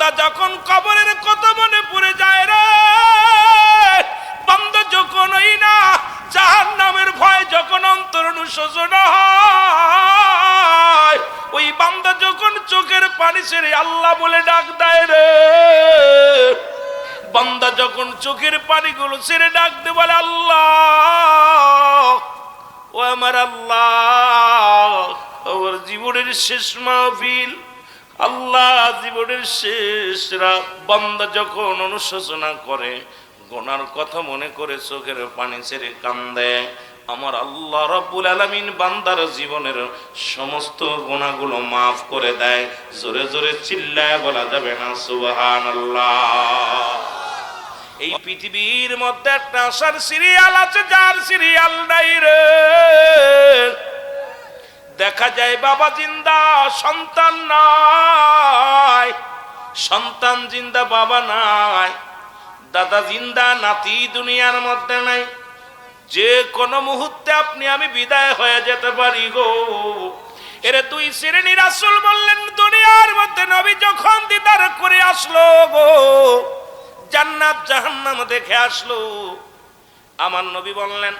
বান্দা যখন কবরের কথা মনে পড়ে যায় রে, বান্দা যখন ওই না জাহান্নামের ভয় যখন অন্তর অনুশোচনা হয়, ওই বান্দা যখন চোখের পানি ছেড়ে আল্লাহ বলে ডাক দেয় রে, বান্দা যখন চোখের পানিগুলো ছেড়ে ডাক দে বলে আল্লাহ, ও আমার আল্লাহ, আমার জীবনের শেষ মাহফিল, আল্লাহ জীবনের শেষ রাত, বান্দা যখন অনুশোচনা করে, গুনার কথা মনে করে চোখের পানি ছেড়ে কান্দে, আমার আল্লাহ রাব্বুল আলামিন বান্দার জীবনের সমস্ত গুনাহগুলো মাফ করে দেয়। জোরে জোরে চিল্লায় বলা যাবে না সুবহানাল্লাহ। এই পৃথিবীর মধ্যে একটা আশার সিরিয়াল আছে, যার সিরিয়াল নাই রে। দেখা যায় বাবা জিন্দা, সন্তান নাই, সন্তান জিন্দা, বাবা নাই, দাদা জিন্দা, নাতি দুনিয়ার মধ্যে নাই। যে কোনো মুহূর্তে আপনি আমি বিদায় হয়ে যেতে পারি গো। এরে দুই শ্রেণীর রাসূল বললেন দুনিয়ার মধ্যে নবী যখন দিদার করে আসলো গো, জান্নাত জাহান্নাম দেখে আসলো, আমার নবী বললেন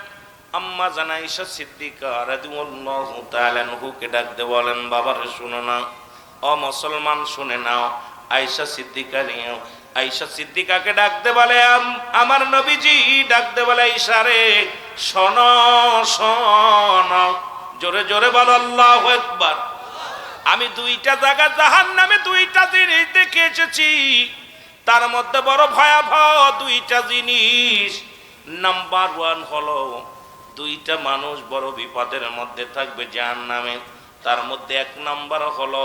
আম্মা জান আয়েশা সিদ্দিকা রাদিয়াল্লাহু তাআলা আনহুকে ডাক দিয়ে বলেন, বাবারে শুনো না, ও মুসলমান শুনে নাও। আয়েশা সিদ্দিকা নিও, আয়েশা সিদ্দিকাকে ডাক দে বলে আমার নবীজি ডাক দে বলে আয়েশা রে শোনো শোনো, জোরে জোরে বলো আল্লাহু আকবার। আমি দুইটা জায়গা জাহান্নামে দুইটা জিনিস দেখে এসেছি, তার মধ্যে বড় ভয়াবহ দুইটা জিনিস। নাম্বার ওয়ান হলো দুইটা মানুষ বড় বিপদের মধ্যে থাকবে জাহান্নামে। তার মধ্যে এক নাম্বার হলো,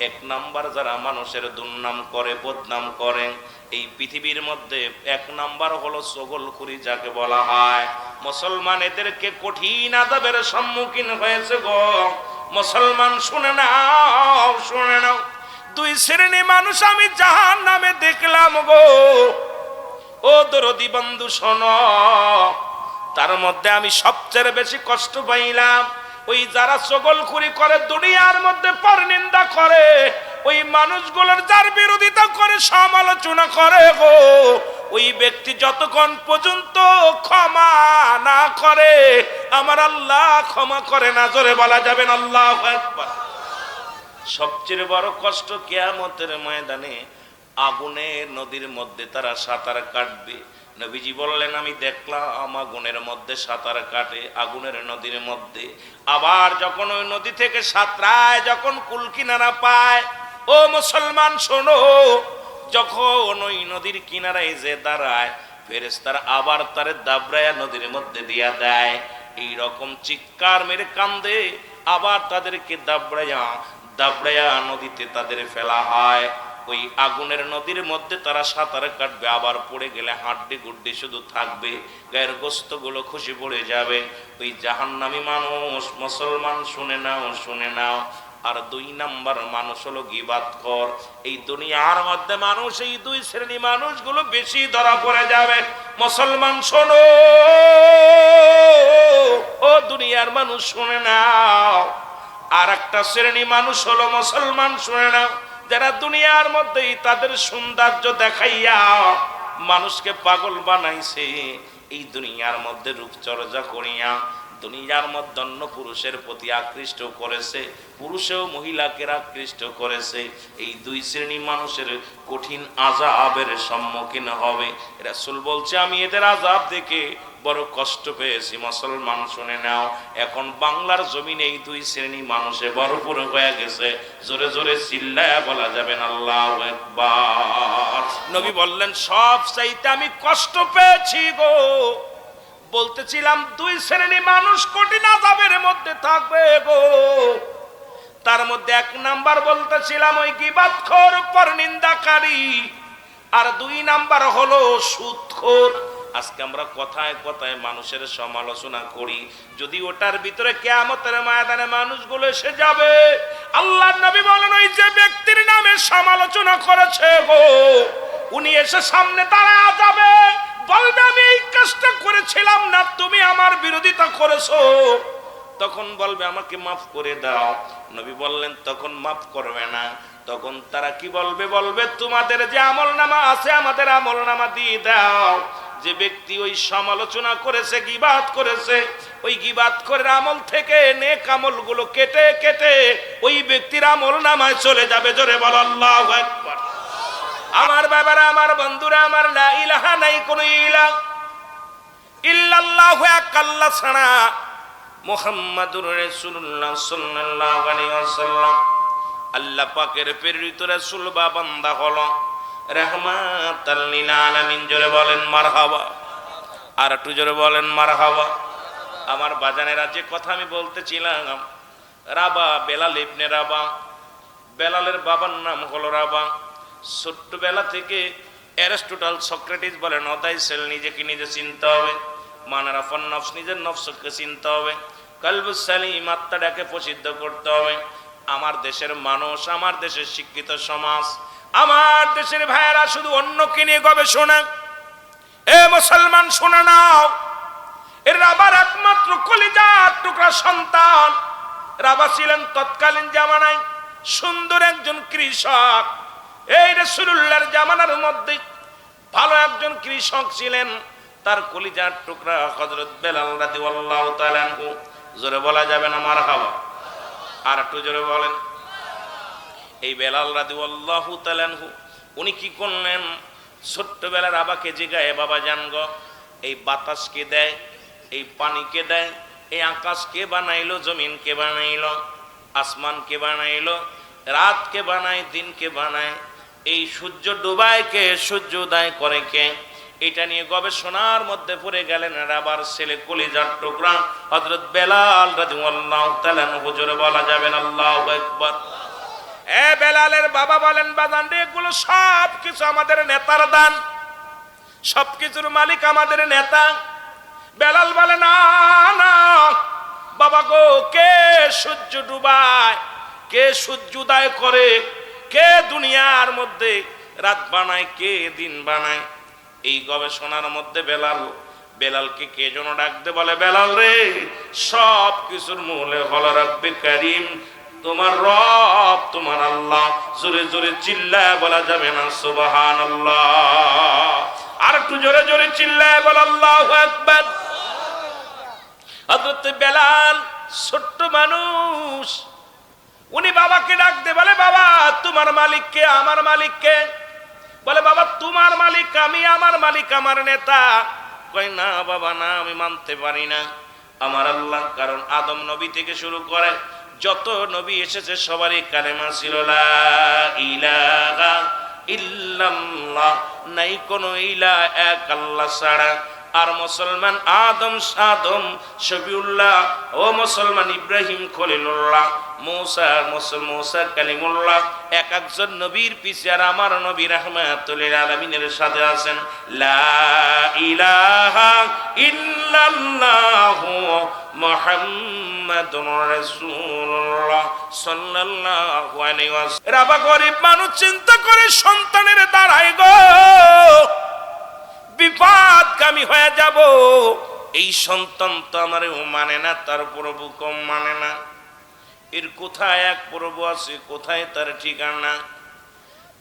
এক নাম্বার যারা মানুষের দুর্নাম করে, বদনাম করে এই পৃথিবীর মধ্যে, এক নাম্বার হলো চগলখুরি যাকে বলা হয়। মুসলমান এদেরকে কঠিন আযাবের সম্মুখীন হয়েছে গো। মুসলমান শুনে নাও, শুনে নাও, দুই শ্রেণী মানুষ আমি জাহান্নামে দেখলাম গো। ও দরদি বন্ধু শোনো, তার মধ্যে আমি সবচেয়ে বেশি কষ্ট পাইলাম ওই যারা চগলখুরি করে, দুনিয়ার মধ্যে পরনিন্দা করে, ওই মানুষগুলোর যার বিরোধিতা করে, সমালোচনা করে গো, ওই ব্যক্তি যতক্ষণ পর্যন্ত ক্ষমা না করে আমার আল্লাহ ক্ষমা করে না। জোরে বলা যাবেন আল্লাহু আকবার। সবচেয়ে বড় কষ্ট কিয়ামতের ময়দানে আগুনের নদীর মধ্যে তারা সাঁতার কাটবে। নবীজি বললেন আমি দেখলাম আগুনের মধ্যে সাঁতার কাটে, আগুনের নদীর মধ্যে। আবার যখন ওই নদী থেকে সাঁতরায়, যখন কুল কিনারা পায়, ও মুসলমান শোনো, যখন ওই নদীর কিনারায় যে দাঁড়ায়, ফেরেশতারা আবার তারে দাবড়ায়া নদীর মধ্যে দিয়া দেয়। এই রকম চিৎকার মেরে কান্দে, আবার তাদেরকে দাবড়ায়া নদীতে তাদের ফেলা হয়। ওই আগুনের নদীর মধ্যে তারা সাঁতার কাটবে, আবার পড়ে গেলে হাড্ডি গুড্ডি শুধু থাকবে, গায়ের গোস্ত গুলো খসে পড়ে যাবে। ওই জাহান্নামী মানুষ, মুসলমান শুনে নাও, শুনে নাও। আর দুই নাম্বার মানুষ হলো গীবাতখোর। এই দুনিয়ার মধ্যে মানুষ, এই দুই শ্রেণী মানুষগুলো বেশি ধরা পড়ে যাবে। মুসলমান শোনো, ও দুনিয়ার মানুষ শুনে নাও। আর একটা শ্রেণী মানুষ হলো মুসলমান শুনে নাও, যারা দুনিয়ার মধ্যেই তাদের সৌন্দর্য দেখাইয়া মানুষকে পাগল বানাইছে। এই দুনিয়ার মধ্যে রূপচর্চা করিয়া দুনিয়ার মধ্যে অন্য পুরুষের প্রতি আকৃষ্ট করেছে, পুরুষেও মহিলাকে আকৃষ্ট করেছে। এই দুই শ্রেণী মানুষের কঠিন আযাবের সম্মুখীন হবে। রাসূল বলছে আমি এদের আযাব দেখে বড় কষ্ট পেয়েছি। মুসলমান শুনে নাও, এখন বাংলার জমিনে এই দুই শ্রেণী মানুষে ভরপুর হয়ে গেছে। জোরে জোরে চিল্লায়া বলা যাবেন আল্লাহু আকবার। নবী বললেন সব চাইতে আমি কষ্ট পেয়েছি গো। বলতেছিলাম দুই শ্রেণী মানুষ কঠিন আযাবের মধ্যে থাকবে গো। তার মধ্যে এক নাম্বার বলতেছিলাম ওই গীবাতখোর, পরনিন্দাকারী, আর দুই নাম্বার হলো সুদখোর। আজকে আমরা কথায় কথায় মানুষের সমালোচনা করি, যদি ওটার ভিতরে কিয়ামতের ময়দানে মানুষগুলো এসে যাবে, আল্লাহর নবী বলেন ওই যে ব্যক্তির নামে সমালোচনা করেছে গো, উনি এসে সামনে দাঁড়ায় যাবে, বলবে আমি এই কাজটা করেছিলাম না, তুমি আমার বিরোধিতা করেছো। তখন বলবে আমাকে মাফ করে দাও। নবী বললেন তখন মাফ করবে না, তখন তারা কি বলবে? বলবে তোমাদের যে আমলনামা আছে আমাদের আমলনামা দিয়ে দাও। যে ব্যক্তি ওই সমালোচনা করেছে, গীবাত করেছে, ওই গীবাত করে আমল থেকে নেক আমলগুলো কেটে কেটে ওই ব্যক্তির আমলনামায় চলে যাবে। জোরে বল আল্লাহু আকবার। আমার বাবারা, আমার বন্ধুরা, আমার লা ইলাহা নাই কোন ইলাহ ইল্লাল্লাহু, এক আল্লাহ ছাড়া, মুহাম্মাদুর রাসূলুল্লাহ সাল্লাল্লাহু আলাইহি ওয়াসাল্লাম আল্লাহ পাকের প্রেরিত রাসূল বা বান্দা হলো রাহমাতাল লিল আলামিন। জোরে বলেন মারহাবা। আর একটু জোরে বলেন মারহাবা। আমার বাজানেরা, যে কথা আমি বলতেছিলাম, রাবা, বেলাল ইবনে রাবা, বেলালের বাবার নাম হলো রাবা। ছোট্টবেলা থেকে অ্যারিস্টটল, সক্রেটিস বলেন অদাই সেল, নিজেকে নিজে চিনতে হবে। মানারাফান নফস, নিজের নফসকে চিনতে হবে। কলবুস সালিম, আত্মাটাকে প্রসিদ্ধ করতে হবে। আমার দেশের মানুষ, আমার দেশের শিক্ষিত সমাজ, আমার দেশের ভাইয়েরা শুধু অন্যকে নিয়ে গবেষণা। এ মুসলমান শোনা নাও, এর রাবার একমাত্র কলিজার টুকরা সন্তান। রাবা ছিলেন তৎকালীন জামানায় সুন্দর একজন কৃষক। এই রাসূলুল্লাহর জামানার মধ্যে ভালো একজন কৃষক ছিলেন। তার কলিজার টুকরা হযরত বেলাল রাদিয়াল্লাহু তাআলা আনহু। জোরে বলা যাবে না মারহাবা? আর একটু জোরে বলেন। এই বেলাল রাদিয়াল্লাহু তাআলা আনহু উনি কি করলেন? ছোট্টবেলার রাবাকে জিগায়, বাবা জান গো, এই বাতাস কে দেয়, এই পানি কে দেয়, এই আকাশ কে বানাইলো, জমিন কে বানাইলো, আসমান কে বানাইলো, রাত কে বানায়, দিন কে বানায়, এই সূর্য ডুবায় কে, সূর্য উদয় করে কে? এটা নিয়ে গবেষণার মধ্যে পড়ে গেলেন রাবার ছেলে, কলিজার টুকরা হযরত বেলাল রাদিয়াল্লাহু তাআলা আনহু। জোরে বলা যাবেন আল্লাহু আকবার। এ বেলালের বাবা বলেন, বাজান রে, এগুলো সব কিছু আমাদের নেতার দান, সবকিছুর মালিক আমাদের নেতা। বেলাল বলে, না না বাবা গো, কে সূর্য ডুবায়, কে সূর্য উদয় করে, কে দুনিয়ার মধ্যে রাত বানায়, কে দিন বানায়? এই গবেষণার মধ্যে বেলালকে কে যেন ডাকতে বলে, বেলাল রে, সব কিছুর মূলে হলো রব্বে কারীম, তোমার রব, তোমার আল্লাহ। জোরে জোরে চিল্লায় বলা যাবে না সুবহানাল্লাহ? আর একটু জোরে জোরে চিল্লায় বল আল্লাহু আকবার। হযরত বেলাল ছোট্ট মানুষ, উনি বাবাকে ডাকতে বলে, বাবা তোমার মালিক কে? আমার মালিক কে? বলে, বাবা তোমার মালিক আমি, আমার মালিক আমার নেতা। কই না বাবা, না, আমি মানতে পারি না, আমার আল্লাহ। কারণ আদম নবী থেকে শুরু করে যত নবী এসেছে সবারই কালেমা ছিল লা ইলাহা ইল্লাল্লাহ, নাই কোনো ইলাহ এক আল্লাহ ছাড়া। আর মুসলমান আদম শফিউল্লাহ, ও মুসলমান ইব্রাহিম খলিলুল্লাহ, মুসা কালিমুল্লাহ, এক একজন নবীর পিছে আর আমার নবী রাহমাতুল লিল আলামিনের সাথে আছেন লা ইলাহা ইল্লাল্লাহু মুহাম্মাদুর রাসূলুল্লাহ সাল্লাল্লাহু আলাইহি ওয়াসাল্লাম। রাবা গরিব মানুষ চিন্তা করে সন্তানের দাঁড়ায় গো, বিপদগামী হয়ে যাব। এই সন্তান তো আমারও মানে না, তার প্রভু কম মানে না। এর কোথায় এক প্রভু আছে, কোথায় তার ঠিকানা?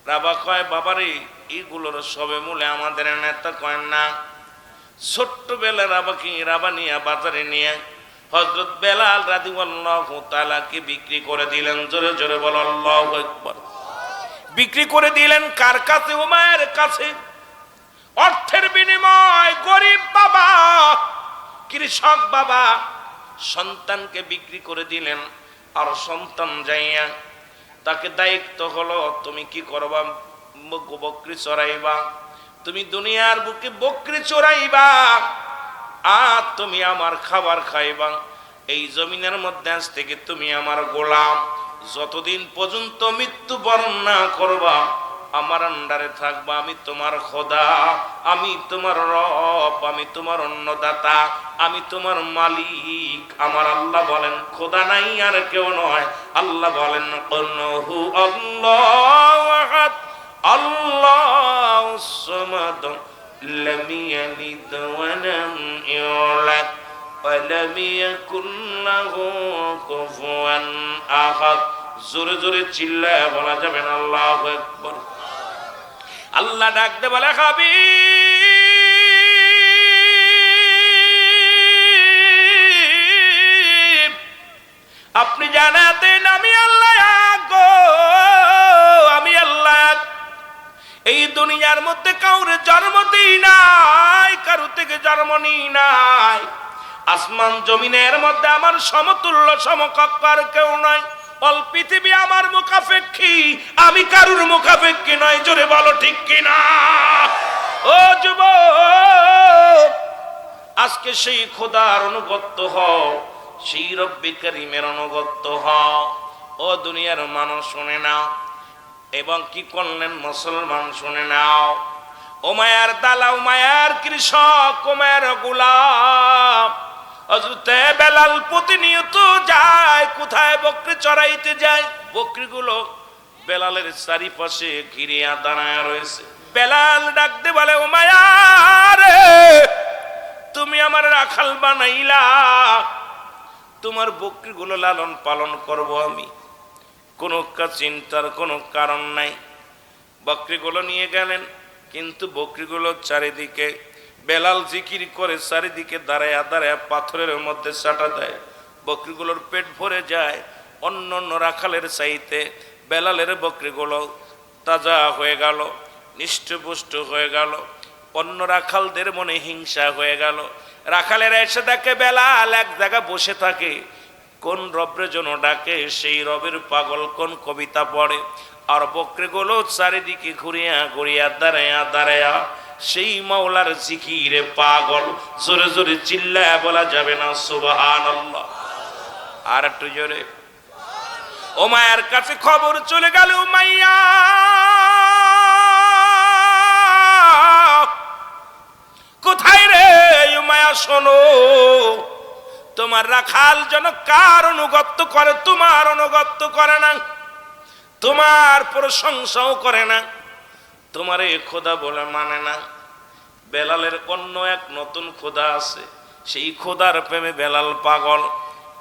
রাবা কয়, বাবারে, এগুলোর সবে মূলে আমাদের নেতা। কয় না। ছোট্টবেলা রাবা নিয়ে বাজারে নিয়ে হযরত বেলাল রাদিয়াল্লাহু তাআলাকে বিক্রি করে দিলেন। জোরে জোরে বল আল্লাহু আকবার। বিক্রি করে দিলেন কার কাছে? উমায়ের কাছে। অর্থের বিনিময় গরিব বাবা, কৃষক বাবা সন্তানকে বিক্রি করে দিলেন। আর সন্তান যাইয়া তাকে দায়িত্ব হলো, তুমি কি করবা? বকরি চড়াইবা, তুমি দুনিয়ার বুকে বকরি চড়াইবা, আর তুমি আমার খাবার খাইবা। এই জমিনের মধ্যে আজ থেকে তুমি আমার গোলাম। যতদিন পর্যন্ত মৃত্যুবরণ না করবা, আমার আন্ডারে থাকবা। আমি তোমার খোদা, আমি তোমার রব, আমি তোমার অন্নদাতা, আমি তোমার মালিক। আমার আল্লাহ বলেন, খোদা নাই আর কেউ নয়। আল্লাহ বলেন, কুলহু আল্লাহু আহাদ আল্লাহুস সামাদ লাম ইয়ালিদ ওয়া লাম ইউলাদ ওয়া লাম ইয়াকুল লাহু কুফুয়ান আহাদ। জোরে জোরে চিল্লায় বলা যাবে না আল্লাহু আকবার। আল্লাহ ডাকতে বলে হাবিব আপনি জানাতেন আমি আল্লাহ গো, আমি আল্লাহ এই দুনিয়ার মধ্যে কাউরে জন্ম দিই নাই, কারো থেকে জন্ম নিই নাই। আসমান জমিনের মধ্যে আমার সমতুল্য সমকক্ষ আর কেউ নয়। অল পৃথিবী আমার মুখাপেক্ষী, আমি কারুর মুখাপেক্ষী নয়। জোরে বলো ঠিক কিনা? ও যুবক, আজকে সেই খোদার অনুগত হও, সেই রব্বে কারীমের অনুগত হও। ও দুনিয়ার মানুষ শুনে নাও, এবং কি করলেন মুসলমান শুনে নাও। ও মায়ার দালা, ও মায়ার কৃষক, ও মায়ার গোলাম হযরতে বেলাল প্রতিনিয়ত যায় কোথায়? বকরি চড়াইতে যায়। বকরিগুলো বেলালের চারিপাশে ঘিরে দাঁড়ায় রয়েছে। বেলাল ডাকতে বলে ও মায়ার, তুমি আমার রাখাল বানাইলা, তোমার বকরিগুলো লালন পালন করব আমি, কোনো চিন্তার কোনো কারণ নাই। বকরিগুলো নিয়ে গেলেন, কিন্তু বকরিগুলো চারিদিকে বেলাল জিকির করে চারিদিকে দাঁড়ায় দাঁড়ায় পাথরের মধ্যে চাটা দেয়। বকরিগুলোর পেট ভরে যায়। অন্য অন্য রাখালের চাইতে বেলালের বকরিগুলো তাজা হয়ে গেল, নিষ্ঠপুষ্ট হয়ে গেল। অন্য রাখালদের মনে হিংসা হয়ে গেল। রাখালেরা এসে দেখে বেলাল এক জায়গায় বসে থাকে, কোন রবের জন্য ডাকে, সেই রবের পাগল কোন কবিতা পড়ে। আর বকরিগুলো চারিদিকে ঘুরিয়া ঘুরিয়া দাঁড়ায়া দাঁড়ায়া সেই মাওলার জিকিরে পাগল। জোরে জোরে চিল্লায় বলা যাবে না সুবহানাল্লাহ? আর একটু জোরে। উমাইয়ার কাছে খবর চলে গেল, উমাইয়া কোথায় রে? উমাইয়া শোনো, তোমার রাখাল যেন কার অনুগত্য করে? তোমার অনুগত্য করে না, তোমার প্রশংসাও করে না, তোমারে খোদা বলে মানে না। বেলালের অন্য এক নতুন খোদা আছে, সেই খোদার প্রেমে বেলাল পাগল।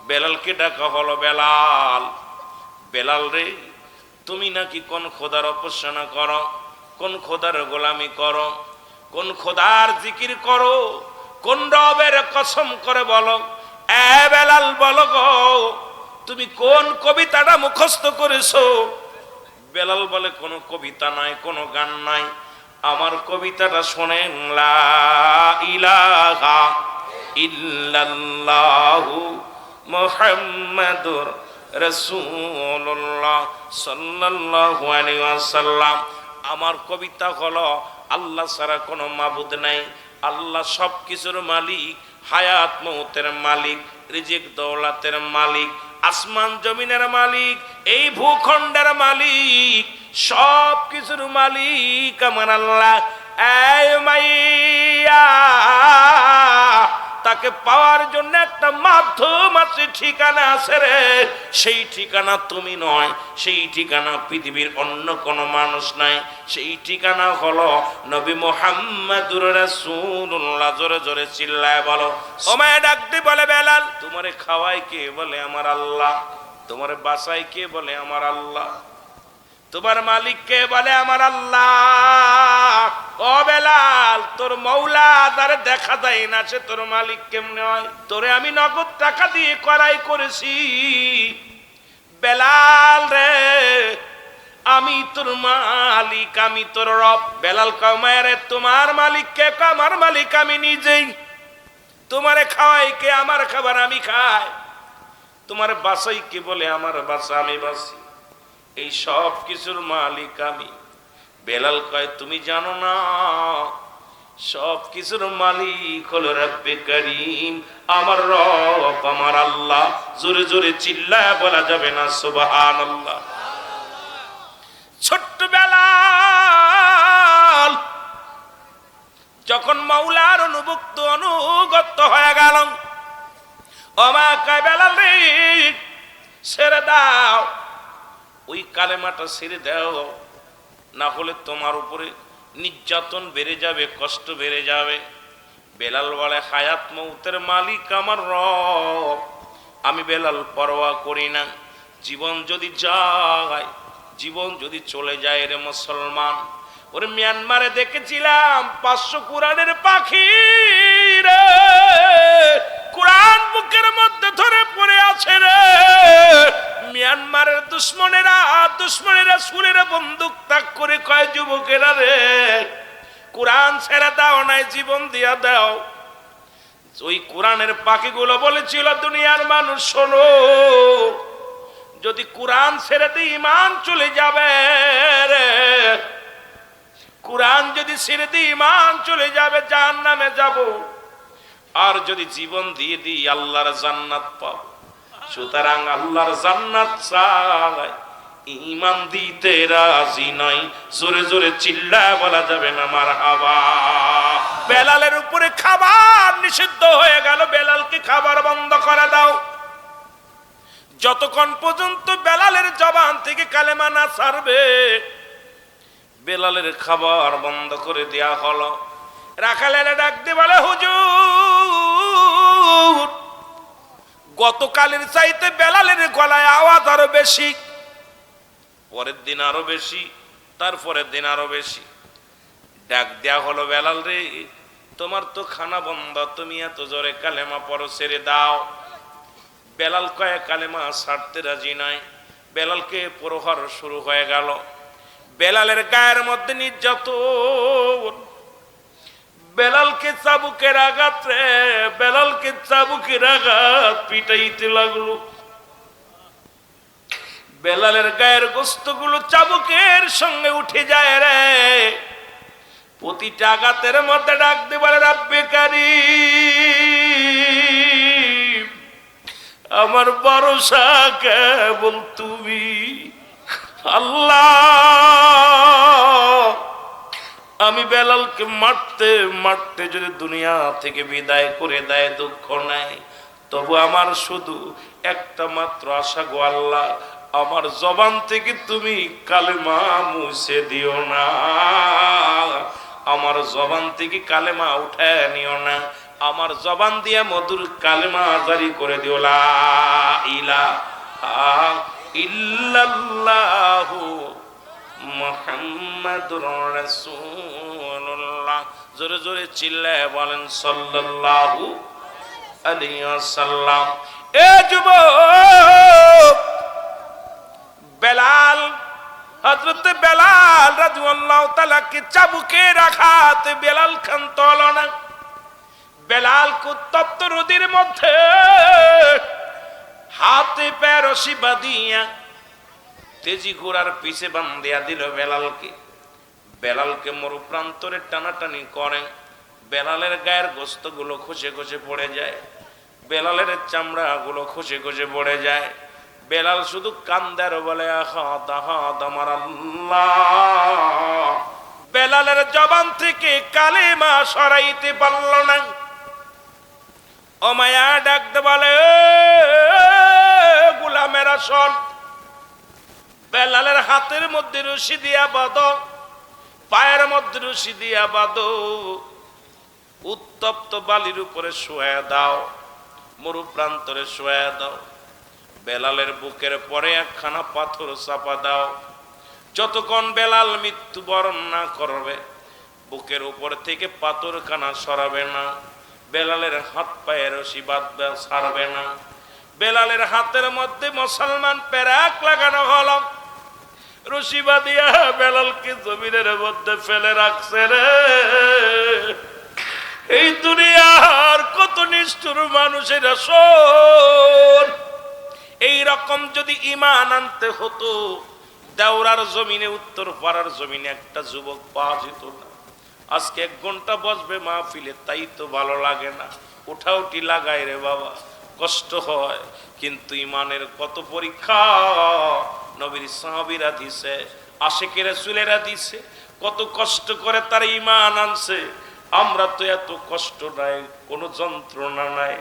বেলালকে ডাকা হলো, বেলাল, বেলাল রে, তুমি নাকি কোন খোদার উপাসনা করো, কোন খোদার গোলামি করো, কোন খোদার জিকির করো, কোন রবের কসম করে বলো? এ বেলাল বলো গো, তুমি কোন কবিতাটা মুখস্থ করেছো? বেলাল বলে কোনো কবিতা নাই, কোনো গান নাই, আমার কবিতাটা শোনেন। লা ইলাহা ইল্লাল্লাহু মুহাম্মাদুর রাসূলুল্লাহ সাল্লাল্লাহু আলাইহি ওয়াসাল্লাম। আমার কবিতা হলো আল্লাহ ছাড়া কোনো মাবুদ নাই, আল্লাহ সব কিছুর মালিক, হায়াত মৌতের মালিক, রিজিক দৌলাতের মালিক, আসমান জমিনের মালিক, এই ভূখণ্ডের মালিক, সব কিছুর মালিক আমার আল্লাহ। এই মাইয়া, তাকে পাওয়ার জন্য একটা মাধ্যম আছে, ঠিকানা আছে রে। সেই ঠিকানা তুমি নয়, সেই ঠিকানা পৃথিবীর অন্য কোনো মানুষ নাই, সেই ঠিকানা হলো নবী মুহাম্মদুর রাসূলুল্লাহ। জোরে জোরে চিল্লায় বলো। ওমায় ডাকতে বলে বেলাল, তোমারে খাওয়াই কে? বলে আমার আল্লাহ। তোমারে বাঁচাই কে? বলে আমার আল্লাহ। তোমার মালিক কে? বলে আমার আল্লাহ। ও বেলাল, তোর মৌলা যারে দেখা যায় না, সে তোর মালিক কেমনে হয়? তোরে আমি নগদ টাকা দিয়ে করাই করেছি। বেলাল রে, আমি তোর মালিক, আমি তোর রব। বেলাল কয় রে, তোমার মালিক কে? আমার মালিক আমি নিজেই। তোমারে খাওয়াই কে? আমার খাবার আমি খাই। তোমার বাসাই কে? বলে আমার বাসা আমি বাসি। এই সব কিছুর মালিক আমি। বেলাল কয় তুমি জানো না, সব কিছুর মালিক হলো রব্বে করিম, আমার রব, আমার আল্লাহ। জোরে জোরে চিল্লায় বলা যাবে না সুবহানাল্লাহ? ছোট্ট বেলাল যখন মাওলার অনুগত হয়ে গেল, ওমা কয় বেলাল রে, ছেড়ে দাও, ওই কালেমাটা ছেড়ে দাও, না হলে তোমার উপরে নির্যাতন বেড়ে যাবে, কষ্ট বেড়ে যাবে। বেলাল বলে হায়াত মৌতের মালিক আমার রব, আমি বেলাল পরোয়া করি না। জীবন যদি যায়, জীবন যদি চলে যায় রে মুসলমান, ওরে মিয়ানমারে দেখেছিলাম 500 কোরআনের পাখি রে, কোরআন বুকের মধ্যে ধরে পড়ে আছে রে। মিয়ানমারের দুশ্মনেরা সুরেরা বন্দুক তাক করে কয়, যুবকেরা রে কোরআন ছেড়ে দাও নাই, জীবন দিয়া দাও। ওই কোরআনের পাখিগুলো বলেছিল, দুনিয়ার মানুষ শোনো, যদি কোরআন ছেড়ে দিয়ে ঈমান চলে যাবে রে, কোরআন যদি ছেড়ে দিয়ে ঈমান চলে যাবে জাহান্নামে যাব, আর যদি জীবন দিয়ে দিই আল্লাহর জান্নাত পাবো। সুতরাং আল্লাহর জান্নাত চাই, ঈমান দিতে রাজি নাই। জোরে জোরে চিল্লায় বলা যাবে না মারহাবা। বেলালের উপরে খাবার নিষিদ্ধ হয়ে গেল, বেলালকে খাবার বন্ধ করে দাও। যতক্ষণ পর্যন্ত বেলালের জবান থেকে কালেমা না ছাড়বে, বেলালের খাবার বন্ধ করে দেয়া হলো। রাখালেরা ডাক দিয়ে বলে, হুজুর গতকালের চাইতে বেলালের গলায় আওয়াজ আরো বেশি। পরের দিন আরো বেশি, তারপরের দিন আরো বেশি। ডাক দেয়া হলো, বেলাল রে তোমার তো খানা বন্ধ, তুমি এত জোরে কালেমা পড়ো, ছেড়ে দাও। বেলাল কয়ে কালেমা ছাড়তে রাজি নাই। বেলালকে প্রহার শুরু হয়ে গেল। বেলালের গায়ের মধ্যে নির্যাতন, বেলালকে চাবুকের আঘাত রে, বেলালকে চাবুকের আঘাত পিটাইতে লাগলো। বেলালের গায়ের গোস্তগুলো চাবুকের সঙ্গে উঠে যায় রে। প্রতিটা আঘাতের মধ্যে ডাক দিয়ে বলে, রাব্বে কারীম আমার ভরসা কেবল তুমি। আল্লাহ আমি বেলালকে মারতে মারতে যদি দুনিয়া থেকে বিদায় করে দেয় দুঃখ নাই, তবু আমার শুধু একটা মাত্র আশা গো আল্লাহ, আমার জবান থেকে তুমি কালেমা মুছে দিও না, আমার জবান থেকে কালেমা উঠায় নিও না, আমার জবান দিয়ে মধুর কালেমা জারি করে দিও, লা ইলাহা ইল্লাল্লাহু মুহাম্মাদুর রাসূলুল্লাহ। জোরে জোরে চিল্লায় বলেন সাল্লাল্লাহু আলাইহি ওয়াসাল্লাম। এ যুবক বেলাল, হযরত বেলাল রাদিয়াল্লাহু তাআলা কে চাবুকের আঘাতে বেলাল খান তলো না। বেলাল কো তপ্ত রোদের মধ্যে হাতে পায়ে রশি বাঁধিয়া তেজি ঘোড়ার পিছে বান্ধিয়া দিল বেলালকে। বেলালকে মরু প্রান্তরে টানাটানি করে। বেলালের গায়ের গোস্ত গুলো খসে খসে পড়ে যায়, বেলালের চামড়া গুলো খসে খসে পড়ে যায়। বেলাল শুধু কান্দার বলে, আহাদ আহাদ আমার আল্লাহ। বেলালের জবান থেকে কালেমা সরাইতে পারল না। ও মায়া ডাকতে বলে, গোলামেরা শোন, বেলালের হাতের মধ্যে রশি দিয়া বাঁধো, পায়ের মধ্যে রশি দিয়া বাঁধো, উত্তপ্ত বালির উপরে শোয়া দাও, মরু প্রান্তরে শোয়া দাও। বেলালের বুকের পরে একখানা পাথর চাপা দাও। যতক্ষণ বেলাল মৃত্যুবরণ না করবে, বুকের উপর থেকে পাথর খানা সরাবে না। বেলালের হাত পায়ে রশি বাঁধবে, ছাড়বে না। বেলালের হাতের মধ্যে মুসলমান পেরাক লাগানো হলো। রশি বাঁধিয়া বেলালকে জমিনের মধ্যে ফেলে রাখছে রে। এই দুনিয়ার কত নিষ্ঠুর মানুষের শোন, এই রকম যদি ঈমান আনতে হতো, দেওরার জমিনে, উত্তর পাড়ার জমিনে একটা যুবক পাওয়া যেত না। আজকে 1 ঘন্টা বসবে মাহফিলে, তাই তো ভালো লাগে না, উঠাউটি লাগায় রে বাবা, কষ্ট হয়। কিন্তু ঈমানের কত পরীক্ষা নবীর সাহাবীরা দিছে, আশিকে রাসূলেরা দিছে, কত কষ্ট করে তার ঈমান আনছে। আমরা তো এত কষ্ট নাই, কোনো যন্ত্রণা নাই।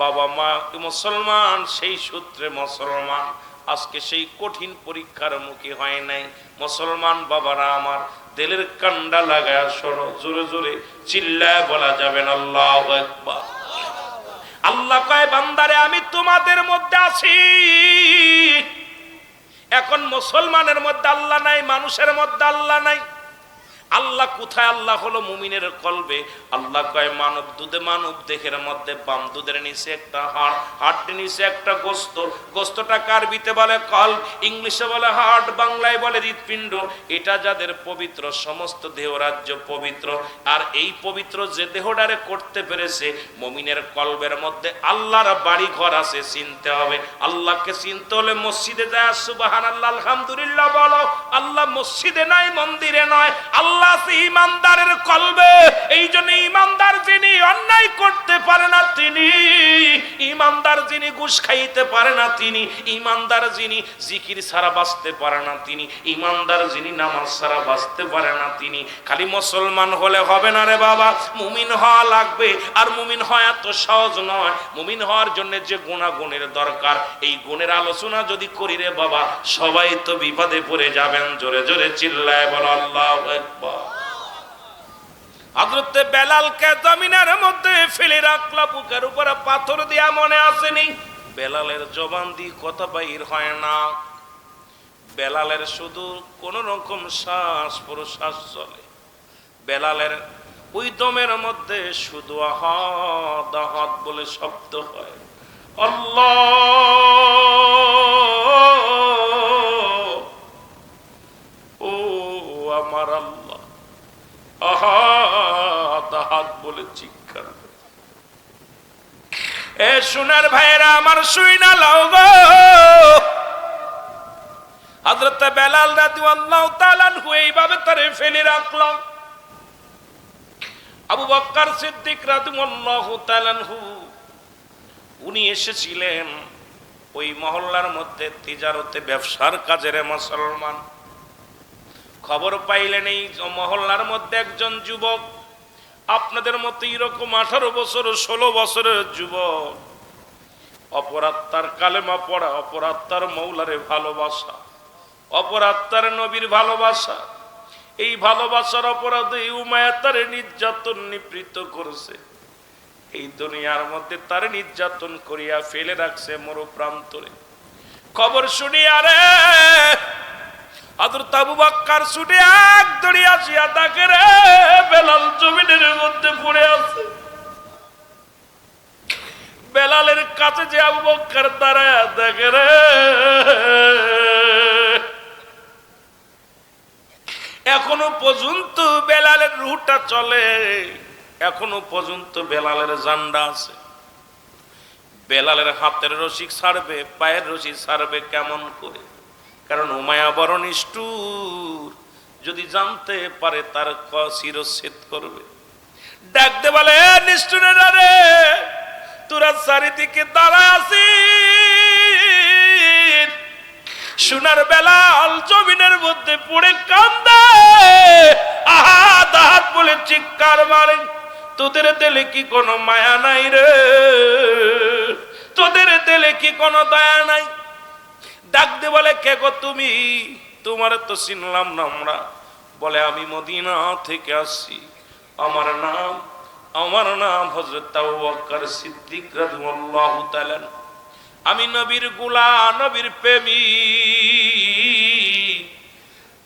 বাবা মা মুসলমান, সেই সূত্রে মুসলমান। আজকে সেই কঠিন পরীক্ষার মুখী হয় নাই। মুসলমান বাবারা আমার, দিলের কান্ডা লাগায় শোনো, জোরে জোরে চিল্লায় বলা যাবে না আল্লাহু আকবার। আল্লাহ কয়, বান্দারে আমি তোমাদের মধ্যে আছি, এখন মুসলমানের মধ্যে আল্লাহ নাই, মানুষের মধ্যে আল্লাহ নাই। আল্লাহ কোথায়? আল্লাহ হলো মুমিনের কলবে। আল্লাহ কয় মানব দুধে, মানব দেহের মধ্যে বাম দুধের নিচে একটা হাড়, হাড়টির নিচে একটা গোস্ত, গোস্তটা কারবিতে বলে কল্ব, ইংলিশে বলে হার্ট, বাংলায় বলে হৃৎপিণ্ড। এটা যাদের পবিত্র, সমস্ত দেহ রাজ্য পবিত্র। আর এই পবিত্র যে দেহটারে করতে পেরেছে, মুমিনের কলবের মধ্যে আল্লাহর বাড়ি ঘর আছে, চিনতে হবে। আল্লাহকে চিনতে হলে মসজিদে যায় সুবহানাল্লাহ আলহামদুলিল্লাহ বলো। আল্লাহ মসজিদে নাই, মন্দিরে নয়, আল্লাহ ইমানদারের কলবে। এই জন্য ইমানদার যিনি অন্যায় করতে পারে না তিনি, ইমানদার যিনি ঘুষ খাইতে পারে না তিনি, ইমানদার যিনি জিকির ছাড়া বাঁচতে পারে না তিনি, ইমানদার যিনি নামাজ ছাড়া বাঁচতে পারে না তিনি। খালি মুসলমান হলে হবে না রে বাবা, মুমিন হওয়া লাগবে। আর মুমিন হওয়া এত সহজ নয়। মুমিন হওয়ার জন্য যে গুণাগুণের দরকার, এই গুণের আলোচনা যদি করি রে বাবা, সবাই তো বিপদে পড়ে যাবেন। জোরে জোরে চিল্লায় বলো আল্লাহু আকবার। হযরত বেলালকে জমিনের মধ্যে ফেলে রাখলা, বুকের উপরে পাথর দিয়া, মনে আসেনি? বেলালের জবান দিয়ে কথা বাইর হয় না। বেলালের শুধু কোন রকম শ্বাস প্রশ্বাস চলে। বেলালের ওই দমের মধ্যে শুধু আহাদ আহাদ বলে শব্দ হয়। আল্লাহ, ও আমার আল্লাহ, আহাদ আহাদ বলে চিৎকার। এ সোনার ভাইরা আমার, শুই না লাও গো। হযরত বেলাল রাদিয়াল্লাহু তাআলা আনহু এইভাবে তারে ফেলে রাখলাম। আবু বকর সিদ্দিক রাদিয়াল্লাহু তাআলা আনহু, উনি এসেছিলেন ওই মহল্লার মধ্যে তিজারতে, ব্যবসার কাজের মুসলমান। খবর পাইলেন এই মহল্লার মধ্যে একজন যুবক, আপনাদের মতো এরকম 18 বছর 16 বছরের যুবক, অপরাত্মার কালেমা পড়া, অপরাত্মার মৌলারে ভালোবাসা, অপরাত্মার নবীর ভালোবাসা। এই ভালোবাসার অপরাধে উমাইয়া তারে নির্যাতন নিপীড়িত করেছে। এই দুনিয়ার মধ্যে তার নির্যাতন করিয়া ফেলে রাখছে মরু প্রান্তরে। খবর শুনিয়া রে হযরত আবু বকর ছুটে এক দড়ি আসিয়া তাকে, রে বেলাল জমিনের মধ্যে পড়ে আছে। বেলালের কাছে যে আবু বকর দাঁড়ায় দেখে, রে এখনো পর্যন্ত বেলালের রুহটা চলে, এখনো পর্যন্ত বেলালের জান্ডা আছে। বেলালের হাতের রশি ছাড়বে, পায়ের রশি ছাড়বে কেমন করে? কারণ উমাইয়া বড় নিষ্ঠুর, যদি জানতে পারে তার শিরচ্ছেদ করবে। ডাকতে বলে, নিষ্ঠুরেরা রে, তোরা চারিদিকে দাঁড়া আছিস। সোনার বেলাল জমিনের মধ্যে পড়ে কান্দে, আহাত আহাত বলে চিৎকার মারে। তোদের দিলে কি কোনো মায়া নাই রে? তোদের দিলে কি কোনো দয়া নাই? ডাকতে বলে, কে গো তুমি? তোমার তো চিনলাম না আমরা। বলে, আমি মদিনা থেকে আসছি, আমার নাম হযরত আবু বকর সিদ্দিক রাদিয়াল্লাহু তাআলা। আমি নবীর গোলাম, নবীর প্রেমিক।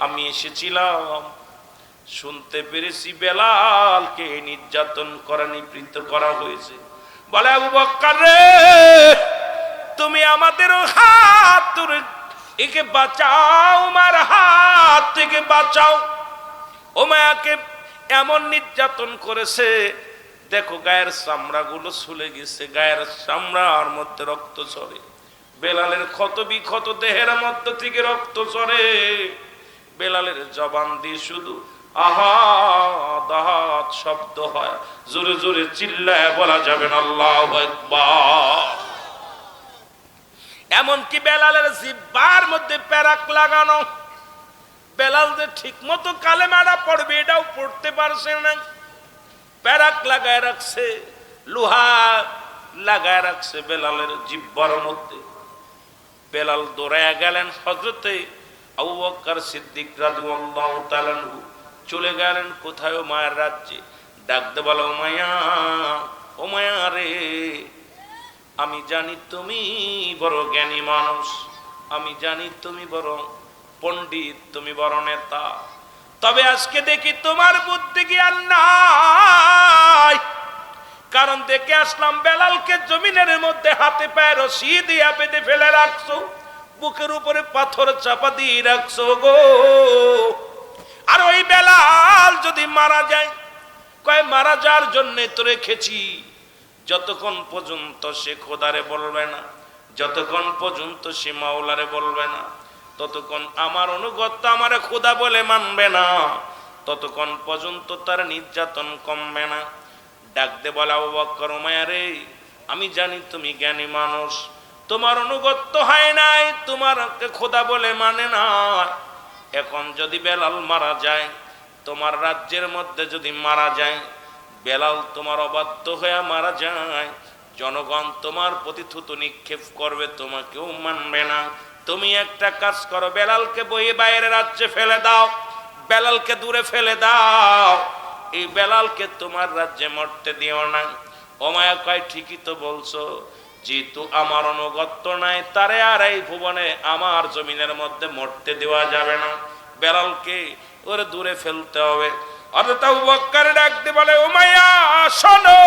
আমি এসেছিলাম, শুনতে পেরেছি বেলালকে নির্যাতন করা, নিপীড়িত করা হয়েছে। বলে, আবু বকর রে, তুমি আমাদের হাত ধরে একে বাঁচাও, আমার হাত থেকে বাঁচাও। উমাইয়াকে এমন নির্যাতন করেছে, দেখো গায়ের চামড়া গুলো ছুলে গেছে, গায়ের চামড়ার মধ্যে রক্ত ঝরে। বেলালের ক্ষত বিক্ষত দেহের মধ্যে থেকে রক্ত ঝরে। বেলালের জবান দিয়ে শুধু আহাদ আহাদ শব্দ হয়। জোরে জোরে চিল্লায় বলা যাবে না আল্লাহু আকবার। এমনকি বেলালের জিহ্বার মধ্যে পেরাক লাগানো। বেলাল যে ঠিক মতো কালেমাটা পড়বে এটাও পড়তে পারছে না। পেরাক লাগায় রাখছে, লোহা লাগায় রাখছে বেলালের জিহ্বার মধ্যে। বেলাল দৌড়াইয়া গেলেন হযরতে আবু বকর সিদ্দিক রাদিয়াল্লাহু তাআলা চলে গেলেন কোথায়? মায়ের রাজ্যে। ডাকতে বলো, উমাইয়া, উমাইয়া রে, আমি জানি তুমি বড় জ্ঞানী মানুষ, আমি জানি তুমি বড় পণ্ডিত, তুমি বড় নেতা, তবে আজকে দেখি তোমার বুদ্ধি জ্ঞান নাই। কারণ দেখে আসলাম বেলালকে জমিনের মধ্যে হাতে পায়ে রশি দিয়ে বেঁধে ফেলে রাখছো, বুকের উপরে পাথর চাপা দিয়ে রাখছো গো। আর ওই বেলাল যদি মারা যায়, কয় মারা যাওয়ার জন্য তো রেখেছি, যতক্ষণ পর্যন্ত সে খোদারে বলবে না, যতক্ষণ পর্যন্ত সে মাওলারে বলবে না, ততক্ষণ আমার অনুগত্য আমারে খোদা বলে মানবে না, ততক্ষণ পর্যন্ত তার নির্যাতন কমবে না। ডাক দে বলে, আবু বকর উমাইয়া রে, আমি জানি তুমি জ্ঞানী মানুষ, তোমার অনুগত্য হয় নাই, তোমারকে খোদা বলে মানে না। এখন যদি বেলাল মারা যায়, তোমার রাজ্যের মধ্যে যদি মারা যায়, বেলাল তোমার অবাধ্য হয়ে মারা যায়, জনগণ তোমার প্রতি থুতু নিক্ষেপ করবে, তোমাকেও মানবে না। তুমি একটা কাজ করো, বেলালকে বইয়ে বাইরে রাজ্যে ফেলে দাও, বেলালকে দূরে ফেলে দাও, এই বেলালকে তোমার রাজ্যে মরতে দিও না। উমাইয়া কয়, ঠিকই তো বলছো, যেহেতু আমার অনুগত্য নাই, তারে আর এই ভুবনে আমার জমিনের মধ্যে মরতে দেওয়া যাবে না, বেলালকে ওরে দূরে ফেলতে হবে। অর্থাৎ আবু বকর ডাকতে বলে, উমাইয়া শোনো,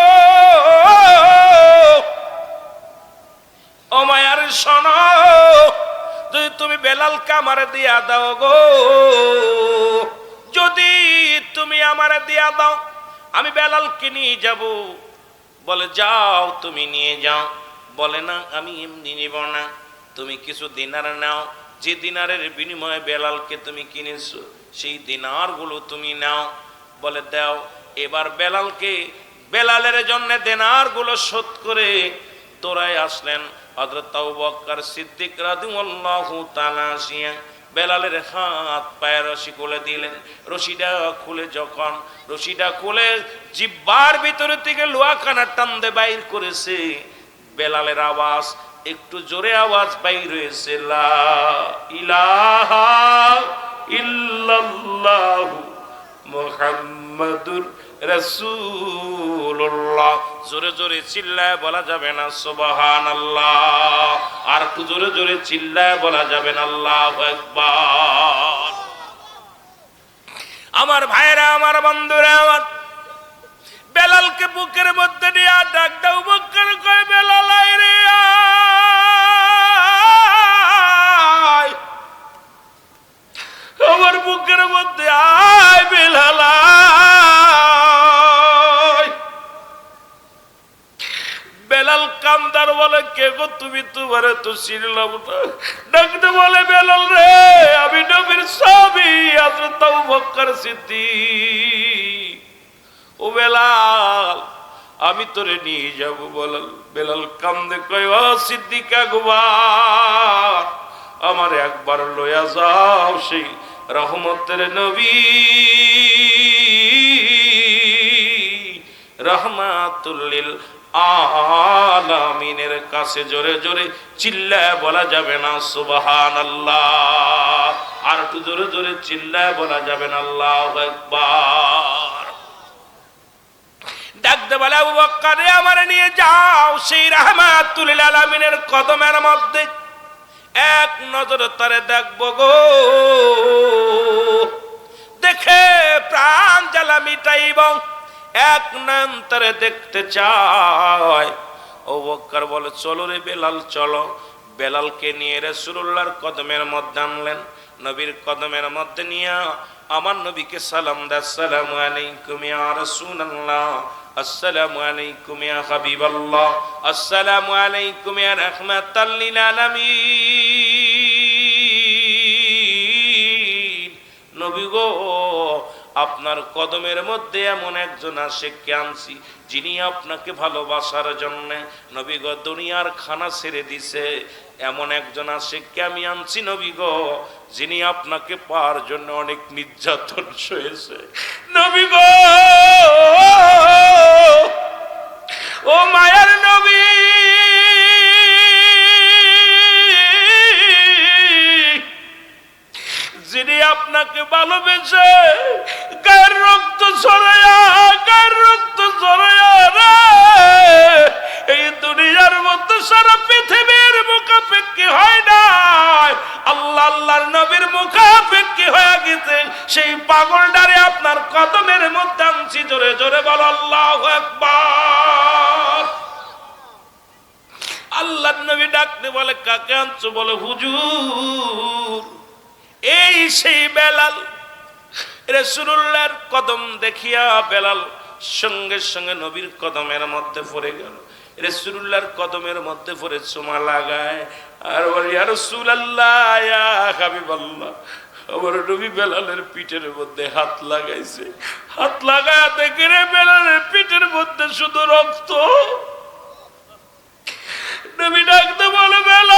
উমাইয়ার শোনো, যদি তুমি বেলালকে আমারে দিয়া দাও গো, যদি তুমি আমারে দিয়া দাও, আমি বেলালকে নিয়ে যাব। বলে, যাও তুমি নিয়ে যাও। বলে, না আমি এমনি নিব না, তুমি কিছু দিনার নাও, যে দিনারের বিনিময়ে বেলালকে তুমি কিনেছো সেই দিনারগুলো তুমি নাও। বলে, দাও। এবার বেলালকে, বেলালের জন্য দিনারগুলো শোধ করে তোরাই আসলেন হযরত আবু বকর সিদ্দিক রাদিয়াল্লাহু তাআলা আসিয়া বেলালের হাত পায়ের রশি খুলে দিলেন। রশিটা খুলে যখন রশিটা খুলে জিহ্বার ভিতরে থেকে লোহাখানা টানতে বাইর করেছে, বেলালের আওয়াজ একটু জোরে আওয়াজ বাইর হয়েছে, লা ইলাহা ইল্লাল্লাহু মুহাম্মাদুর রাসূলুল্লাহ। জোরে জোরে চিল্লায় বলা যাবে না সুবহানাল্লাহ, আর একটু জোরে জোরে চিল্লায় বলা যাবে না আল্লাহু আকবার। আমার ভাইরা, আমার বন্ধুরা, আমার বেলালকে বুকের মধ্যে নিয়ে ডাক দাও। বকর কয়, বেলাল আয় রে আয়, আমার বুকের মধ্যে আয় বেলাল আয়। বেলাল কান্দার বলে, কে গো তুমি? তোমারে তো চিনলাম না। ডাকতে বলে, বেলাল রে, আমি নবীর সাহাবী হযরত আবু বকর সিদ্দিক। ও বেলাল, আমি তোরে নিয়ে যাব। বলাল বেলাল কান্দে কয়, ও সিদ্দিক আকবার, আমার একবার লইয়া যাও সেই রহমতের নবী রাহমাতুল লিল আলামিনের কাছে। জোরে জোরে চিল্লায় বলা যাবে না সুবহানাল্লাহ, আর একটু জোরে জোরে চিল্লায় বলা যাবে না আল্লাহু আকবার। ডাকতে বলে, আবু বকর রে, আমারে নিয়ে যাও সেই রাহমাতুল লিল আলামিনের কদমের মধ্যে, এক নজর তারে দেখবো গো, দেখে প্রাণ জ্বালা মিটাইব, এক নয়ন তারে দেখতে চায়। আবু বকর বলে, চলো রে বেলাল, চলো। বেলালকে নিয়ে রাসূলুল্লাহর কদমের মধ্যে আনলেন। নবীর কদমের মধ্যে নিয়ে আমার নবীকে সালাম দেয়, আসসালামু আলাইকুম ইয়া রাসূলুল্লাহ, আসসালামু আলাইকুম ইয়া হাবিবাল্লাহ, আসসালামু আলাইকুম ইয়া রাহমাতাল লিল আলামিন। নবী গো, আপনার কদমের মধ্যে এমন একজন আশিককে আনছি, যিনি আপনাকে ভালোবাসার জন্য নবী গো দুনিয়ার খানা ছেড়ে দিছে। এমন একজন আশিককে আমি আনছি নবী গো, যিনি আপনাকে পাওয়ার জন্য অনেক নির্যাতন সয়েছে। নবী গো, ও মায়ার নবী, যিনি আপনাকে ভালোবেসে গায়ের রক্ত ছড়ায়া, গায়ের রক্ত ছড়ায়া রে এই দুনিয়ার মধ্যে সারা পৃথিবীর মুখাপেক্ষী হয় না, আল্লাহর নবীর মুখাপেক্ষী হয়ে গেছে, সেই পাগলটারে আপনার কদমের মধ্যে আনছি। জোরে জোরে বলো আল্লাহু আকবার। আল্লাহর নবী ডাকতে বলে, কাকে আনছো? বলে, হুজুর এই সেই বেলাল। রাসূলুল্লাহর কদম দেখিয়া বেলাল সঙ্গে সঙ্গে নবীর কদমের মধ্যে পড়ে গেল। রাসূলুল্লাহর কদমের মধ্যে পড়ে চুমা লাগায় আর বলে, ইয়া রাসূলুল্লাহ, ইয়া হাবিবাল্লাহ, আমার নবী বেলালের পিঠের মধ্যে হাত লাগাইছে। হাত লাগায় দেখে রে বেলালের পিঠের মধ্যে শুধু রক্ত। নবী ডাকতে বলে, বেলাল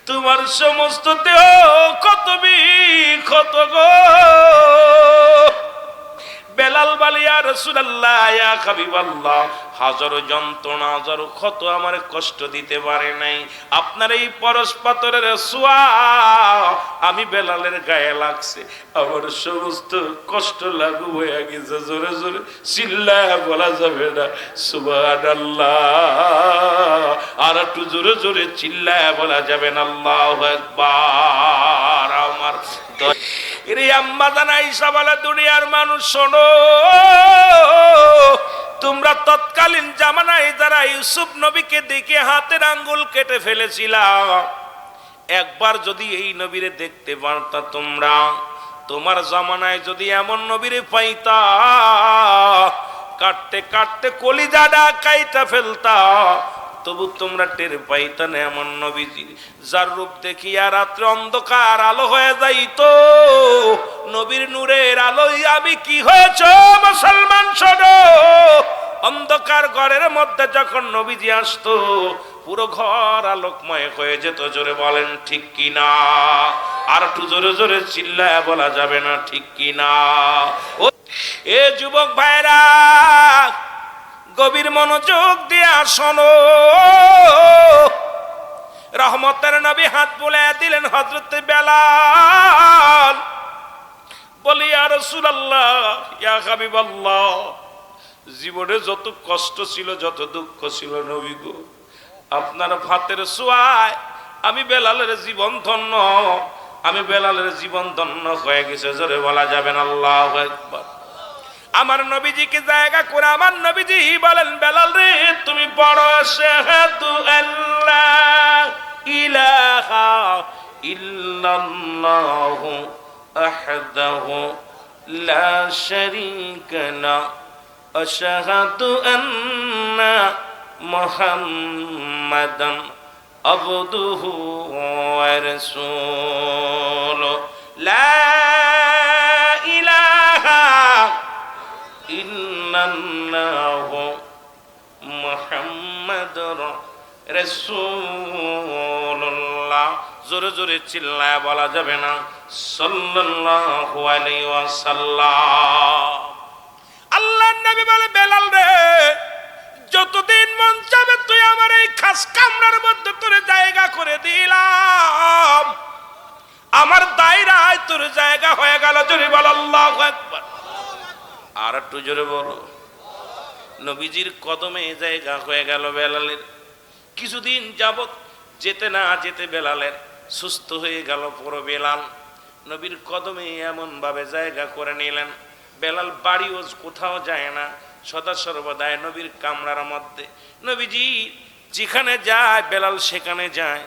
তোমার সমস্ত দেহ ক্ষত বিক্ষত গো। বেলাল বলে, ইয়া রাসূলুল্লাহ, ইয়া হাবিবাল্লাহ, হাজারো যন্ত্রণা হাজারো ক্ষত আমার কষ্ট দিতে পারে নাই, আপনার এই পরশ পাথরের ছোঁয়া আমি বেলালের গায়ে লাগছে, আমার সমস্ত কষ্ট লাগু হয়ে গেছে। জোরে জোরে চিল্লায়া বলা যাবে না সুবহানাল্লাহ, আর একটু জোরে জোরে চিল্লায়া বলা যাবে না আল্লাহু আকবার। আমার রে আম্মা জানা ঈসা বলে, দুনিয়ার মানুষ শোনো, তোমরা তৎকালীন জামানায় যারা ইউসুফ নবীকে দেখে হাতের আঙ্গুল কেটে ফেলেছিলাম, একবার যদি এই নবীরে দেখতে পারতা তোমরা, তোমার জামানায় যদি এমন নবীরে পাইতা, কাটতে কাটতে কলিজাটা কাইটা ফেলতা, তবু তোমরা টের পাইতা না এমন নবীজি যার রূপ দেখিয়া রাত্রে অন্ধকার আলো হয়ে যাইতো, নবীর নূরের আলোয় আমি কি হয়েছ মুসলমান শোনো। অন্ধকার ঘরের মধ্যে যখন নবীজি আসতো, পুরো ঘর আলোকময় হয়ে যেত। জোরে বলেন ঠিক কি না? আর একটু জোরে জোরে চিল্লায় বলা যাবে না ঠিক কি না? ও এ যুবক ভাইরা, গভীর মনোযোগ দিয়া শোনো। রহমতের নবী হাত বুলাইয়া দিলেন হযরত বেলাল। বলি, ইয়া রাসূলুল্লাহ, ইয়া হাবিবাল্লাহ, জীবনে যত কষ্ট ছিল যত দুঃখ ছিল নবী গো, আপনার ভাতের ছোঁয়ায় আমি বেলালের জীবন ধন্য, আমি বেলালের জীবন ধন্য হয়ে গেছে। জোরে বলা যাবেন আল্লাহু আকবার। আমার নবীজিকে জায়গা করে আমার নবীজি বলেন, বেলাল রে তুমি বড় শাহাদু আল্লাহ ইলাহা ইল্লাল্লাহু আহদাহু লা শারীকা লা আশহাদু আন্না মুহাম্মাদান আবদুহু ওয়া রাসূলুহু লা ইলাহা ইল্লাল্লাহু মুহাম্মাদুর রাসূলুল্লাহ। জোরে জোরে চিল্লায় বলা যাবে না সাল্লাল্লাহু আলাইহি ওয়াসাল্লাম। আল্লাহর নবী বলে, বেলাল রে যতদিন মন চাবে তুই আমার এই খাস কামরার মধ্যে তোর জায়গা করে দিলাম, আমার দায়রায় তোর জায়গা হয়ে গেল। জোরে বল আল্লাহু আকবার। আর একটু জোরে বলো। নবীজির কদমে জায়গা হয়ে গেল বেলালের। কিছুদিন যাবত যেতে না যেতে বেলালের সুস্থ হয়ে গেল পুরো বেলাল। নবীর কদমে এমন ভাবে জায়গা করে নিলেন, বেলাল বাড়িও কোথাও যায় না, সদা সর্বদাই নবীর কামরার মধ্যে। নবীজি যেখানে যায় বেলাল সেখানে যায়,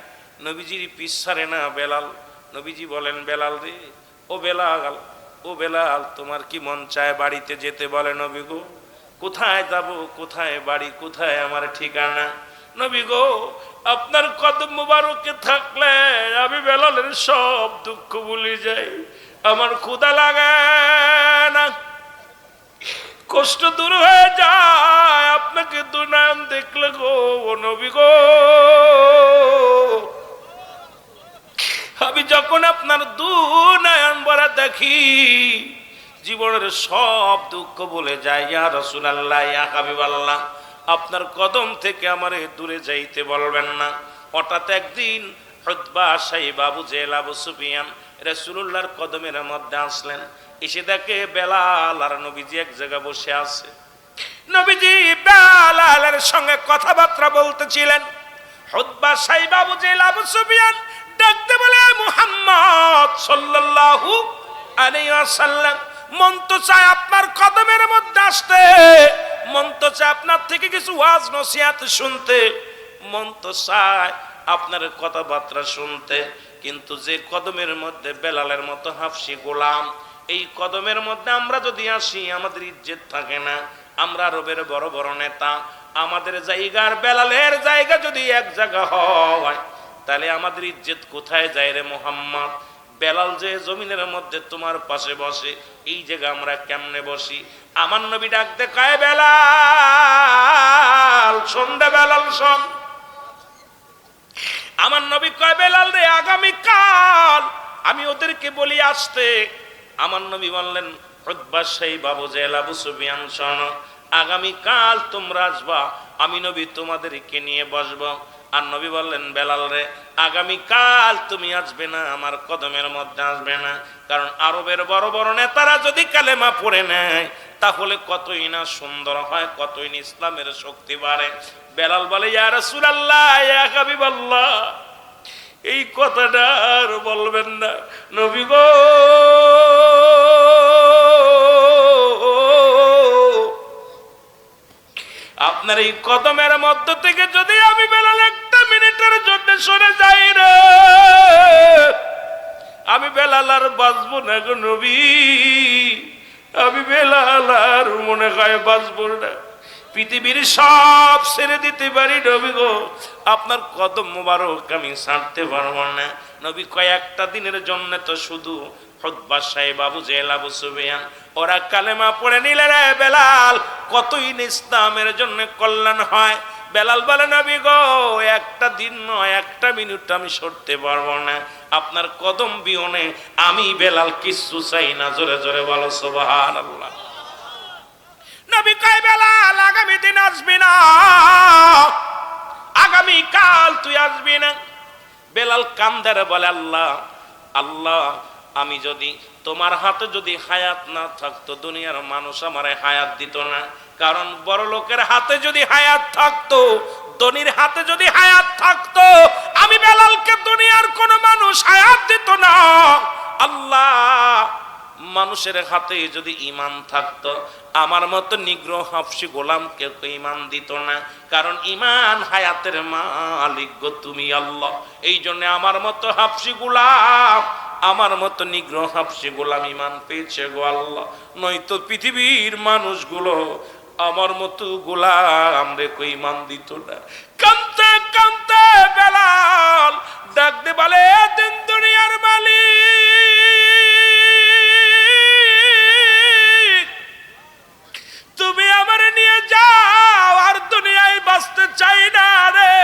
নবীজির পিছ ছাড়ে না বেলাল। নবীজি বলেন, বেলাল রে, ও বেলাল, ও বেলাল, তোমার কি মন চায় বাড়িতে যেতে? বলে, নবী গো কোথায় যাব, কোথায় বাড়ি, কোথায় আমার ঠিকানা? নবী গো আপনার কদম মুবারকে থাকলে আমি বেলালের সব দুঃখ ভুলে যাই, আমার ক্ষুধা লাগে না, কষ্ট দূর হয়ে যায় আপনাকে দুনয়ন দেখলে গো নবী গো। আমি যখন আপনার দুনয়ন ভরা দেখি জীবনের সব দুঃখ বলে যায়। ইয়া রাসূলুল্লাহ, ইয়া হাবিবাল্লাহ, আপনার কদম থেকে আমারে দূরে যাইতে বলবেন না। হঠাৎ একদিন উতবা, সাইবা, আবু জেহেল, আবু সুফিয়ান রাসূলুল্লাহর কদমের মধ্যে আসলেন। এসে দেখে বেলাল আর নবীজি এক জায়গায় বসে আছে। নবীজি বেলালের সঙ্গে কথাবার্তা বলতেছিলেন। উতবা সাইবা আবু জেহেল আবু সুফিয়ান ডাকতে বলে, মুহাম্মদ সাল্লাল্লাহু আলাইহি ওয়াসাল্লাম, মন তো চায় আপনার কদমের মধ্যে আসতে, মন তো চায় আপনার থেকে কিছু ওয়াজ নসিহত শুনতে, মন তো চায় আপনার কথাবার্তা শুনতে, কিন্তু যে কদমের মধ্যে বেলালের মতো হাফসি গোলাম, এই কদমের মধ্যে আমরা যদি আসি আমাদের ইজ্জত থাকে না। আমরা আরবের বড় বড় নেতা, আমাদের জায়গার বেলালের জায়গা যদি এক জায়গা হয় তাহলে আমাদের ইজ্জত কোথায় যায় রে মুহাম্মদ? বেলাল যে জমিনের মধ্যে তোমার পাশে বসে, এই জায়গা আমরা কেমনে বসি? আমার নবী ডাকতে কয়, বেলাল শোন রে, বেলাল শোন। আমার নবী কয়, বেলাল রে, আগামীকাল আমি ওদেরকে বলি আসতে। আমার নবী বললেন, উতবা সাইবা আবু জেহেল আবু সুফিয়ান শোনো, আগামীকাল তোমরা আসবা, আমি নবী তোমাদেরকে নিয়ে বসবো। আর নবী বললেন, বেলাল রে, আগামীকাল তুমি আসবে না, আমার কদমের মধ্যে আসবে না, কারণ আরবের বড় বড় নেতারা যদি কালেমা পড়ে নেয় তাহলে কতই না সুন্দর হয়, কতই না ইসলামের শক্তি বাড়ে। বেলাল বলে, ইয়া রাসূলুল্লাহ, ইয়া হাবিবাল্লাহ, এই কথাটা আর বলবেন না নবী গো। আপনার এই কদমের মধ্য থেকে যদি আমি বেলাল একটা মিনিটের জন্য সরে যাই রে, আমি বেলাল আর বাঁচবো না গো নবী, আমি বেলাল আর মনে হয় বাঁচবো না। পৃথিবীর সব ছেড়ে দিতে পারি নবী গো, আপনার কদম মোবারক আমি ছাড়তে পারবো না। নবী কয়েকটা দিনের জন্য তো শুধু উতবা সাইবা আবু জেহেল আবু সুফিয়ান ওরা কালেমা পড়ে নিলে রে বেলাল, কতই না ইসলামের জন্য কল্যাণ হয়। বেলাল বলে, নবী গো, একটা দিন নয়, একটা মিনিট আমি সরতে পারবো না, আপনার কদম বিহনে আমি বেলাল কিচ্ছু চাই না। জোরে জোরে বলো সুবহানাল্লাহ। নবী কয়, বেলাল আগামী দিন আসবি না, আগামী কাল তুই আসবি না। বেলাল কান্দারে বলে, আল্লাহ আল্লাহ, আমি যদি তোমার হাতে যদি হায়াত না থাকতো, দুনিয়ার মানুষ আমারে হায়াত দিত না, কারণ বড় লোকের হাতে যদি হায়াত থাকতো, ধনীর হাতে যদি হায়াত থাকতো, আমি বেলালকে দুনিয়ার কোন মানুষ হায়াত দিত না। আল্লাহ, মানুষের হাতে যদি ঈমান থাকতো, আমার মতো নিগ্রহ হাফসি গোলামকে ঈমান দিত না, কারণ ঈমান হায়াতের মালিক গো তুমি আল্লাহ। এই জন্য আমার মতো হাফসি গোলাম, আমার মতো নিগ্রহ হাফসি গোলাম ঈমান পেয়েছে গো আল্লাহ, নয়তো পৃথিবীর মানুষগুলো আমার মতো গোলাম রে কই ঈমান দিত না। কাঁদতে কাঁদতে বেলাল ডাক দে বলে, দিন দুনিয়ার মালিক, তুমি আমার নিয়ে যাও, আর দুনিয়ায় বাঁচতে চাই না রে।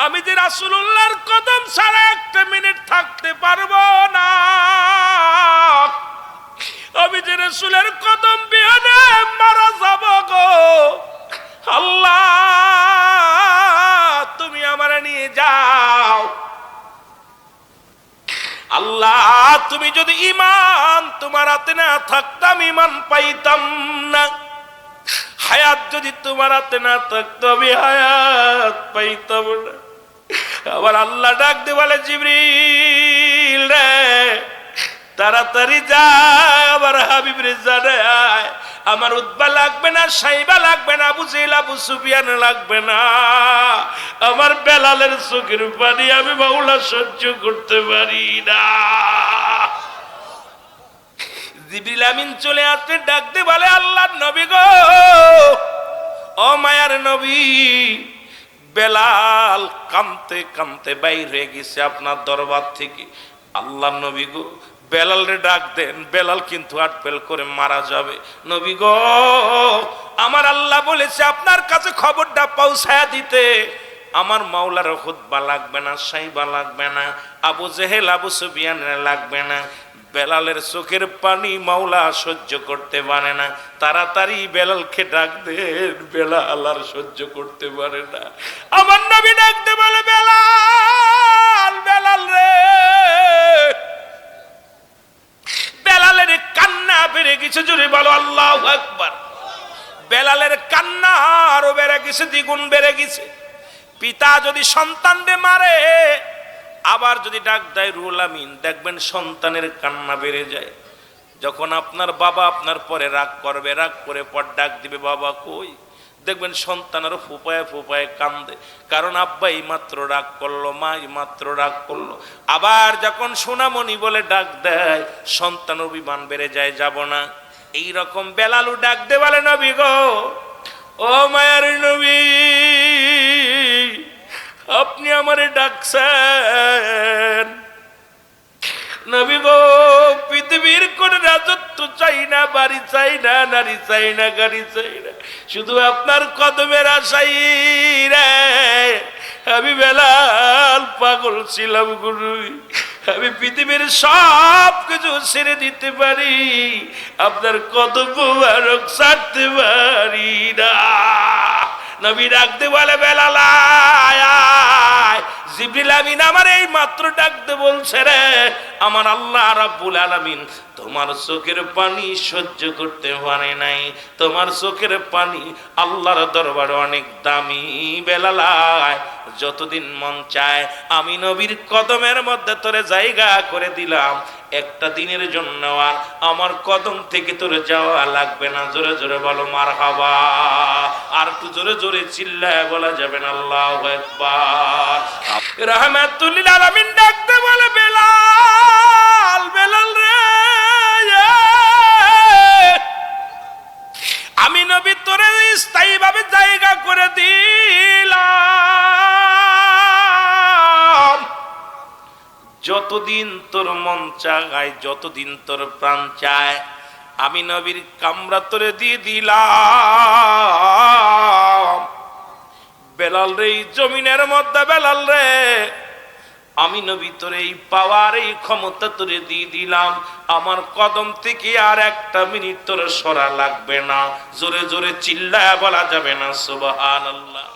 আমি যে রাসূলুল্লাহর কদম ছাড়া একটা মিনিট থাকতে পারবো না, আমি যে রাসূলের কদম বিহনে মারা যাব গো আল্লাহ, তুমি আমার নিয়ে যাও। আল্লাহ, তুমি যদি ঈমান তোমার হাতে না থাকতাম ঈমান পাইতাম না, হায়াত যদি তোমার হাতে না থাকতো আমি হায়াত পাইতাম না। আবার আল্লাহ ডাক দিয়ে বলে, জিবরিল রে, তাড়াতাড়ি যা, আবার হাবিব রে জানে আয়, আমার উতবা লাগবে না, সাইবা লাগবে না, আবু জেহেল আবু সুফিয়ান লাগবে না, আমার বেলালের চোখের পানি আমি মাওলা সহ্য করতে পারি না। জিবরিল আমিন চলে আসতে ডাক দিয়ে বলে, আল্লাহর নবী গো, ও মায়ার নবী, বেলাল কাঁদতে কাঁদতে বাইর হয়ে গেছে আপনার দরবার থেকে। আল্লাহর নবী গো, বেলাল রে ডাক দেন, বেলাল কিন্তু আটপেল করে মারা যাবে। নবী গো, আমার আল্লাহ বলেছে আপনার কাছে খবরটা পৌঁছায়া দিতে, আমার মাওলার খুতবা লাগবে না, সাইবা লাগবে না, আবু জেহেল আবু সুফিয়ান লাগবে না, বেলালের চোখের পানি মাওলা সহ্য করতে পারে না। তাড়াতাড়ি বেলালকে ডাক দেন, বেলাল আর সহ্য করতে পারে না। আমার নবী ডাকতে বলে, বেলাল, বেলাল রে। বেলালের কান্না বেড়ে গেছে, জোরে বলো আল্লাহু আকবার। দ্বিগুণ বেড়ে গেছে। পিতা যদি সন্তানকে মারে আবার যদি ডাক দেয় রুহুল আমিন, দেখবেন সন্তানের কান্না বেড়ে যায়। যখন আপনার বাবা আপনার পরে রাগ করবে, রাগ করে পর ডাক দিবে বাবা কই, দেখবেন সন্তানেরও ফুপায় ফুপায় কান্দে, কারণ আব্বা এই মাত্র রাগ করলো, মা এই মাত্র রাগ করলো। আবার যখন সোনামণি বলে ডাক দেয় সন্তান অভিমান বেড়ে যায়, যাব না। এইরকম বেলালু ডাক দে বলে নবী গো, ও মায়ার নবী, আপনি আমারে ডাকছেন। নবী গো, পৃথিবীর কোন রাজত্ব চাই না, বাড়ি চাই না, নারী চাই না, গাড়ি চাই না, শুধু আপনার কদমের আশাই রে। আমি বেলাল পাগল ছিলাম গুরু, আমি পৃথিবীর সব কিছু ছেড়ে দিতে পারি, আপনার কদম মুবারক ছাড়তে পারি না। নবী ডাকতে বলে বেলাল আয় আয়। জিবরিল আমিন আমার এই মাত্র ডাকতে বলছে রে, আমার আল্লাহ রাব্বুল আলামিন তোমার চোখের পানি সহ্য করতে পারে নাই, তোমার চোখের পানি আল্লাহর দরবারে অনেক দামি। বেলাল আয়, যতদিন মন চায় আমি নবীর কদমের মধ্যে তোরে জায়গা করে দিলাম, একটা দিনের জন্য আর আমার কদম থেকে তোরে যাওয়া লাগবে না। জোরে জোরে বলো মারহাবা। আর একটু জোরে জোরে চিল্লায় বলা যাবে না আল্লাহু আকবার। রাহমাতুল লিল আলামিন ডাকতে বলে বেলাল, বেলাল রে, আমি নবী তোরে স্থায়ী ভাবে জায়গা করে দিলাম, যতদিন তোর মন চায়, যতদিন তোর প্রাণ চায়, আমি নবীর কামরা তোরে দিয়ে দিলাম। বেলাল রে, জমিনের মধ্যে বেলাল রে, আমি নবী তোর এই পাওয়ার এই ক্ষমতা তোরে দিয়ে দিলাম, আমার কদম থেকে আর একটা মিনিট তোর সরা লাগবে না। জোরে জোরে চিল্লায় বলা যাবে না সুবহানাল্লাহ।